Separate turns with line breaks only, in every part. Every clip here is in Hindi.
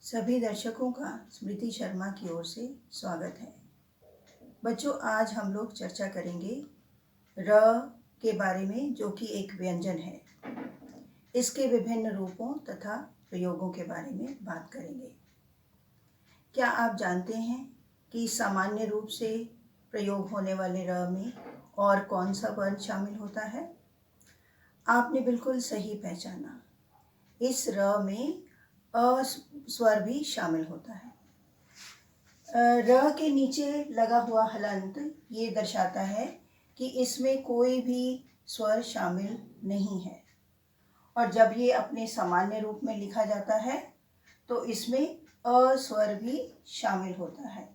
सभी दर्शकों का स्मृति शर्मा की ओर से स्वागत है। बच्चों, आज हम लोग चर्चा करेंगे र के बारे में, जो कि एक व्यंजन है। इसके विभिन्न रूपों तथा प्रयोगों के बारे में बात करेंगे। क्या आप जानते हैं कि सामान्य रूप से प्रयोग होने वाले र में और कौन सा वर्ण शामिल होता है? आपने बिल्कुल सही पहचाना। इस र में अ स्वर भी शामिल होता है। र के नीचे लगा हुआ हलंत ये दर्शाता है कि इसमें कोई भी स्वर शामिल नहीं है, और जब ये अपने सामान्य रूप में लिखा जाता है तो इसमें अ स्वर भी शामिल होता है।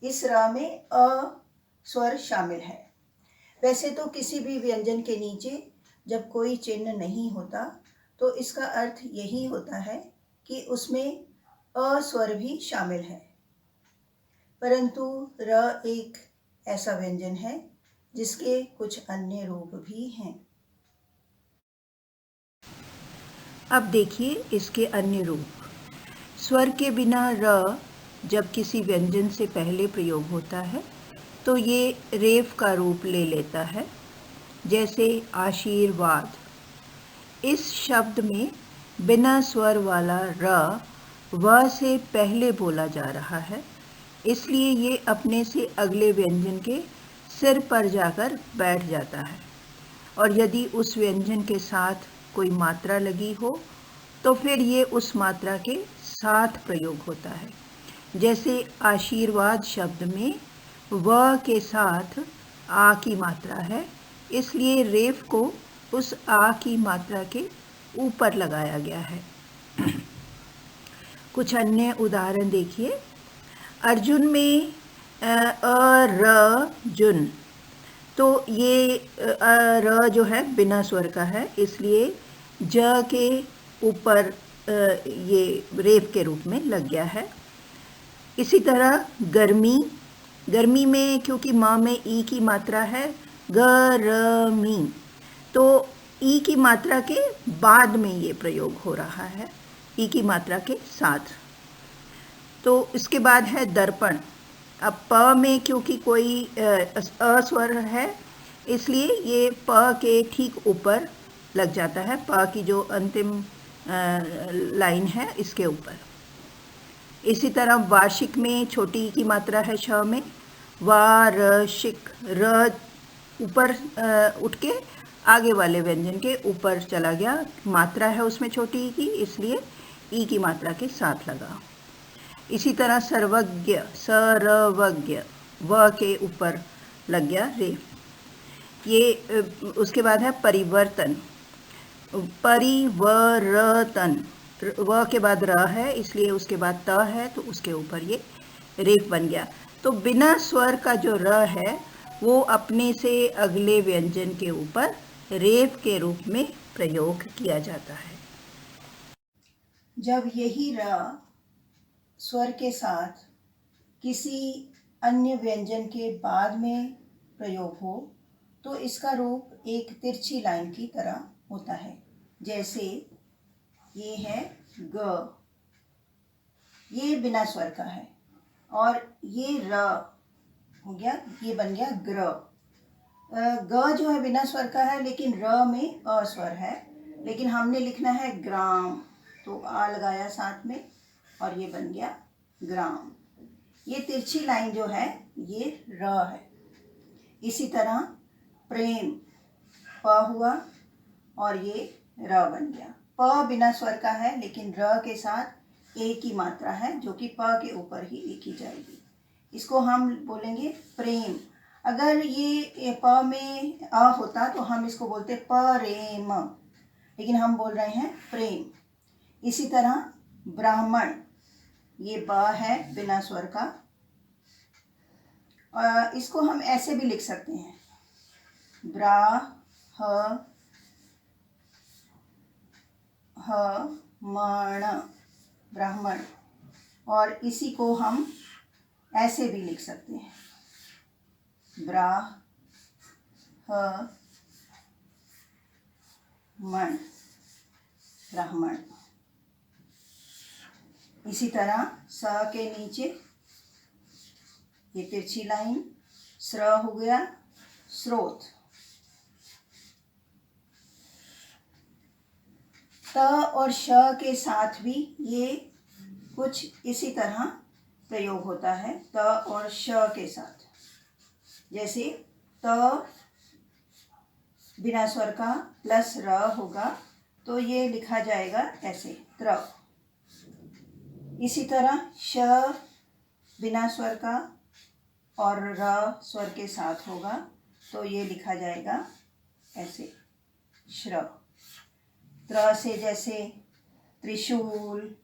इस र में अ स्वर शामिल है। वैसे तो किसी भी व्यंजन के नीचे जब कोई चिन्ह नहीं होता तो इसका अर्थ यही होता है कि उसमें अ स्वर भी शामिल है, परंतु र एक ऐसा व्यंजन है जिसके कुछ अन्य रूप भी हैं। अब देखिए इसके अन्य रूप। स्वर के बिना र जब किसी व्यंजन से पहले प्रयोग होता है तो ये रेफ का रूप ले लेता है, जैसे आशीर्वाद। इस शब्द में बिना स्वर वाला र व से पहले बोला जा रहा है, इसलिए ये अपने से अगले व्यंजन के सिर पर जाकर बैठ जाता है, और यदि उस व्यंजन के साथ कोई मात्रा लगी हो तो फिर ये उस मात्रा के साथ प्रयोग होता है। जैसे आशीर्वाद शब्द में व के साथ आ की मात्रा है, इसलिए रेफ को उस आ की मात्रा के ऊपर लगाया गया है। कुछ अन्य उदाहरण देखिए। अर्जुन में जुन, तो ये र जो है बिना स्वर का है, इसलिए ज के ऊपर ये रेफ के रूप में लग गया है। इसी तरह गर्मी, गर्मी में क्योंकि माँ में ई की मात्रा है, गरमी, तो ई की मात्रा के बाद में ये प्रयोग हो रहा है, ई की मात्रा के साथ। तो इसके बाद है दर्पण। अब प में क्योंकि कोई अस्वर है, इसलिए ये प के ठीक ऊपर लग जाता है, प की जो अंतिम लाइन है इसके ऊपर। इसी तरह वार्षिक में छोटी ई की मात्रा है श में, वार्षिक, र ऊपर उठ के आगे वाले व्यंजन के ऊपर चला गया, मात्रा है उसमें छोटी ई की, इसलिए ई की मात्रा के साथ लगा। इसी तरह सर्वज्ञ, सरवज्ञ, व के ऊपर लग गया रेफ। ये उसके बाद है परिवर्तन, परिवर्तन, व के बाद र है, इसलिए उसके बाद त है, तो उसके ऊपर ये रेफ बन गया। तो बिना स्वर का जो र है वो अपने से अगले व्यंजन के ऊपर रेफ के रूप में प्रयोग किया जाता है। जब यही र स्वर के साथ किसी अन्य व्यंजन के बाद में प्रयोग हो तो इसका रूप एक तिरछी लाइन की तरह होता है। जैसे ये है ग, ये बिना स्वर का है, और ये र हो गया, ये बन गया ग्र। ग जो है बिना स्वर का है, लेकिन र में अ स्वर है, लेकिन हमने लिखना है ग्राम, तो आ लगाया साथ में और ये बन गया ग्राम। ये तिरछी लाइन जो है ये र है। इसी तरह प्रेम, प हुआ और ये र बन गया। प बिना स्वर का है, लेकिन र के साथ ए की मात्रा है, जो कि प के ऊपर ही लिखी जाएगी। इसको हम बोलेंगे प्रेम। अगर ये प में अ होता तो हम इसको बोलते परेम, लेकिन हम बोल रहे हैं प्रेम। इसी तरह ब्राह्मण, ये ब है बिना स्वर का, इसको हम ऐसे भी लिख सकते हैं, मण, ब्राह्मण, और इसी को हम ऐसे भी लिख सकते हैं, मण, ब्राह्मण। इसी तरह स के नीचे ये तिरछी लाइन, स्र हो गया स्रोत। त और श के साथ भी ये कुछ इसी तरह प्रयोग होता है, त और श के साथ। जैसे त बिना स्वर का प्लस र होगा तो ये लिखा जाएगा ऐसे त्र। इसी तरह श बिना स्वर का और र स्वर के साथ होगा तो ये लिखा जाएगा ऐसे श्र। त्र से जैसे त्रिशूल,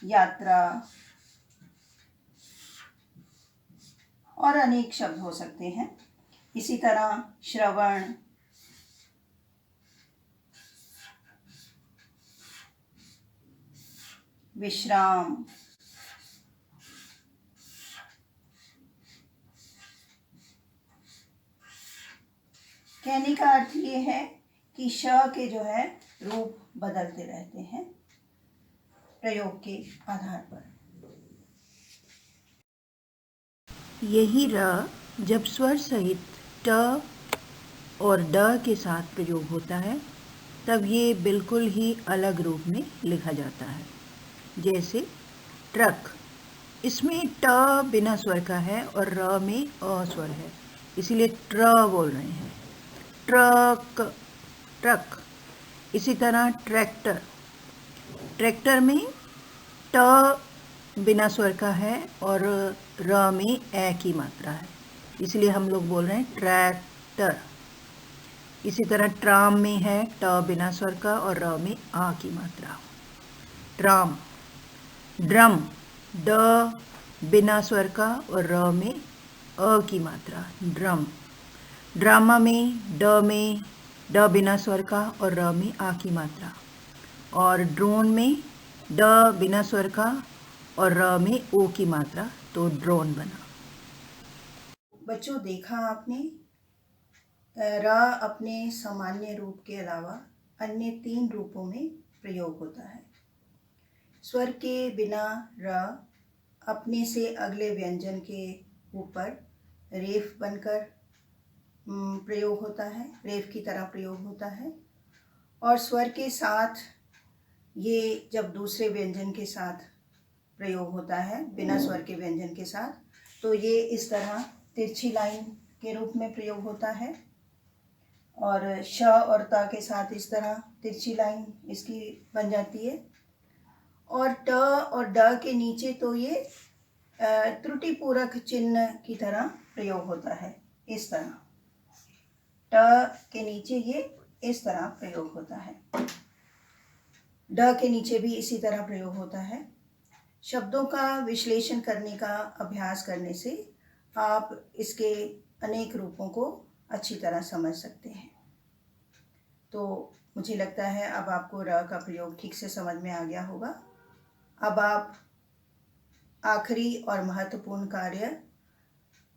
यात्रा और अनेक शब्द हो सकते हैं। इसी तरह श्रवण, विश्राम, कहने का अर्थ ये है कि श के जो है रूप बदलते रहते हैं प्रयोग के आधार पर।
यही र जब स्वर सहित ट और ड के साथ प्रयोग होता है तब ये बिल्कुल ही अलग रूप में लिखा जाता है। जैसे ट्रक, इसमें ट बिना स्वर का है और र में अ स्वर है, इसीलिए ट्र बोल रहे हैं। Truck, truck. इसी तरह ट्रैक्टर, ट्रैक्टर में ट बिना स्वर का है और र में ए की मात्रा है, इसलिए हम लोग बोल रहे हैं ट्रैक्टर। इसी तरह ट्राम में है ट बिना स्वर का और र में आ की मात्रा, ट्राम। ड्रम, ड बिना स्वर का और र में अ की मात्रा, ड्रम। ड्रामा में ड बिना स्वर का और र में आ की मात्रा, और ड्रोन में ड बिना स्वर का और र में ओ की मात्रा, तो ड्रोन बना।
बच्चों, देखा आपने, र अपने सामान्य रूप के अलावा अन्य 3 रूपों में प्रयोग होता है। स्वर के बिना र अपने से अगले व्यंजन के ऊपर रेफ बनकर प्रयोग होता है, रेफ की तरह प्रयोग होता है। और स्वर के साथ ये जब दूसरे व्यंजन के साथ प्रयोग होता है, बिना स्वर के व्यंजन के साथ, तो ये इस तरह तिरछी लाइन के रूप में प्रयोग होता है। और श और त के साथ इस तरह तिरछी लाइन इसकी बन जाती है। और ट और ड के नीचे तो ये त्रुटिपूरक चिन्ह की तरह प्रयोग होता है, इस तरह। ट के नीचे ये इस तरह प्रयोग होता है, ड के नीचे भी इसी तरह प्रयोग होता है। शब्दों का विश्लेषण करने का अभ्यास करने से आप इसके अनेक रूपों को अच्छी तरह समझ सकते हैं। तो मुझे लगता है अब आपको र का प्रयोग ठीक से समझ में आ गया होगा। अब आप आखिरी और महत्वपूर्ण कार्य,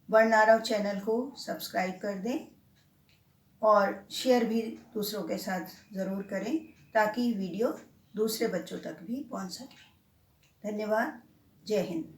वर्णारव चैनल को सब्सक्राइब कर दें और शेयर भी दूसरों के साथ ज़रूर करें ताकि वीडियो दूसरे बच्चों तक भी पहुंच सके। धन्यवाद। जय हिंद।